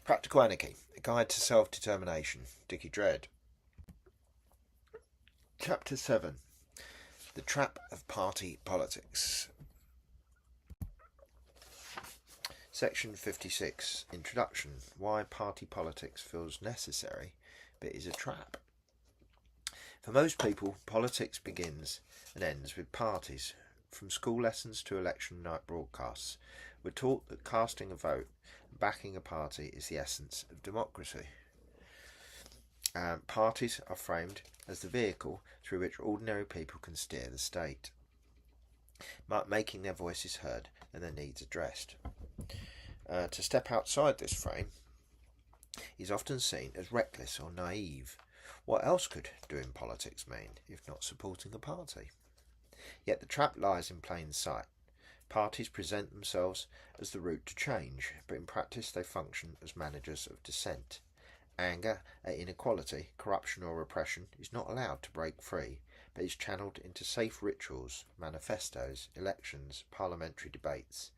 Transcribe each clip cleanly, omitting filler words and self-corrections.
Practical Anarchy, A Guide to Self-Determination, Dickie Dredd. Chapter 7, The Trap of Party Politics. Section 56, Introduction, Why Party Politics Feels Necessary but is a Trap. For most people, politics begins and ends with parties. From school lessons to election night broadcasts, we're taught that casting a vote and backing a party is the essence of democracy. Parties are framed as the vehicle through which ordinary people can steer the state, making their voices heard and their needs addressed. To step outside this frame is often seen as reckless or naive. What else could doing politics mean if not supporting a party? Yet the trap lies in plain sight. Parties present themselves as the route to change, but in practice they function as managers of dissent. Anger at inequality, corruption or repression is not allowed to break free, but is channeled into safe rituals, manifestos, elections, parliamentary debates.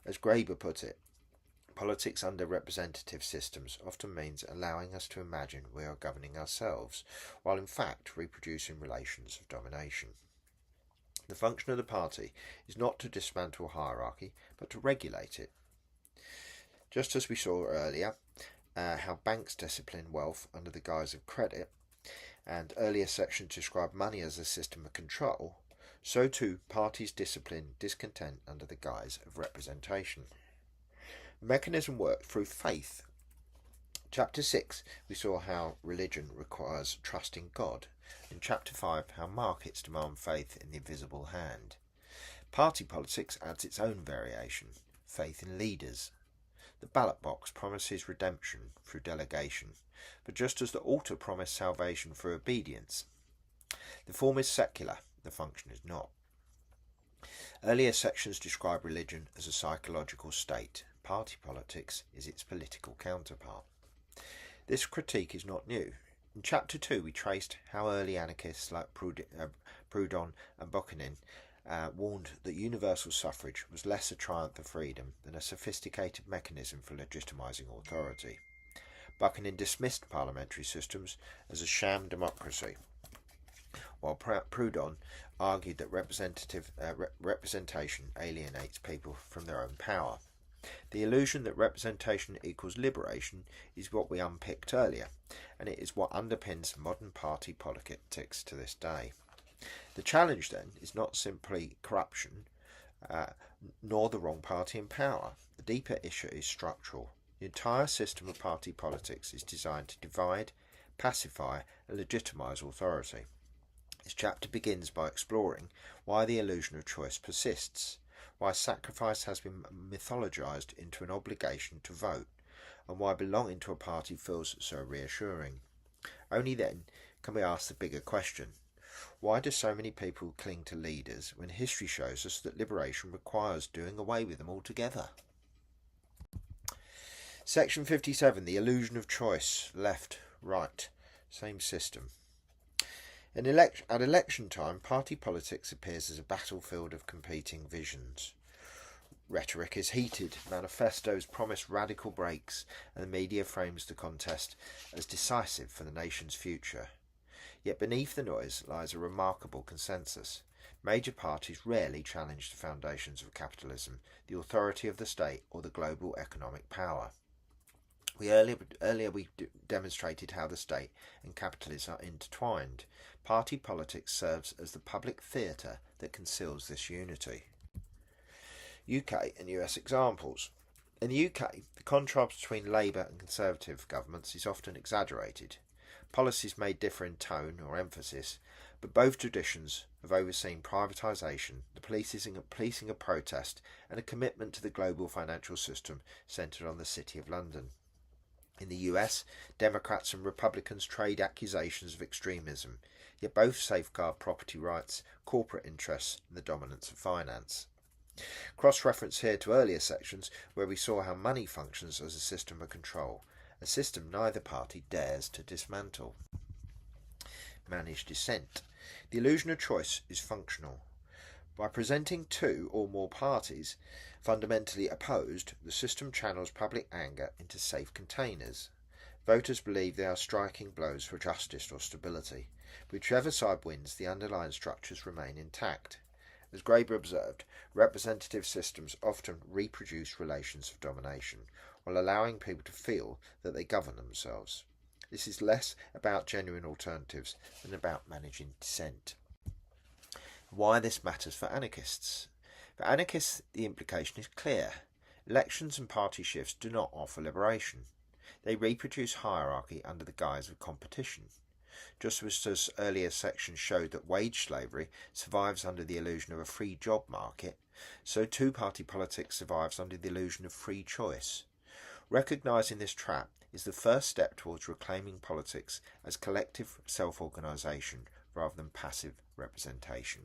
As Graeber put it, politics under representative systems often means allowing us to imagine we are governing ourselves, while in fact reproducing relations of domination. The function of the party is not to dismantle hierarchy, but to regulate it. Just as we saw earlier, how banks discipline wealth under the guise of credit, and earlier sections describe money as a system of control, so too parties discipline discontent under the guise of representation. The mechanism worked through faith. Chapter 6, we saw how religion requires trust in God. In Chapter 5, how markets demand faith in the invisible hand. Party politics adds its own variation, faith in leaders. The ballot box promises redemption through delegation, but just as the altar promised salvation through obedience, the form is secular, the function is not. Earlier sections describe religion as a psychological state. Party politics is its political counterpart. This critique is not new. In Chapter 2 we traced how early anarchists like Proudhon and Bakunin warned that universal suffrage was less a triumph of freedom than a sophisticated mechanism for legitimising authority. Bakunin dismissed parliamentary systems as a sham democracy, while Proudhon argued that representation alienates people from their own power. The illusion that representation equals liberation is what we unpicked earlier, and it is what underpins modern party politics to this day. The challenge then is not simply corruption, nor the wrong party in power. The deeper issue is structural. The entire system of party politics is designed to divide, pacify and legitimise authority. This chapter begins by exploring why the illusion of choice persists, why sacrifice has been mythologised into an obligation to vote, and why belonging to a party feels so reassuring. Only then can we ask the bigger question: why do so many people cling to leaders when history shows us that liberation requires doing away with them altogether? Section 57, The Illusion of Choice, left, right, same system. At election time, party politics appears as a battlefield of competing visions. Rhetoric is heated, manifestos promise radical breaks, and the media frames the contest as decisive for the nation's future. Yet beneath the noise lies a remarkable consensus. Major parties rarely challenge the foundations of capitalism, the authority of the state, or the global economic power. Earlier we demonstrated how the state and capitalism are intertwined. Party politics serves as the public theatre that conceals this unity. UK and US examples. In the UK, the contrast between Labour and Conservative governments is often exaggerated. Policies may differ in tone or emphasis, but both traditions have overseen privatisation, the policing of protest, and a commitment to the global financial system centred on the City of London. In the US, Democrats and Republicans trade accusations of extremism, yet both safeguard property rights, corporate interests, and the dominance of finance. Cross-reference here to earlier sections where we saw how money functions as a system of control, a system neither party dares to dismantle. Managed dissent. The illusion of choice is functional. By presenting two or more parties fundamentally opposed, the system channels public anger into safe containers. Voters believe they are striking blows for justice or stability. Whichever side wins, the underlying structures remain intact. As Graeber observed, representative systems often reproduce relations of domination, while allowing people to feel that they govern themselves. This is less about genuine alternatives than about managing dissent. Why this matters for anarchists. For anarchists, the implication is clear. Elections and party shifts do not offer liberation. They reproduce hierarchy under the guise of competition. Just as earlier sections showed that wage slavery survives under the illusion of a free job market, so two-party politics survives under the illusion of free choice. Recognising this trap is the first step towards reclaiming politics as collective self-organisation rather than passive representation.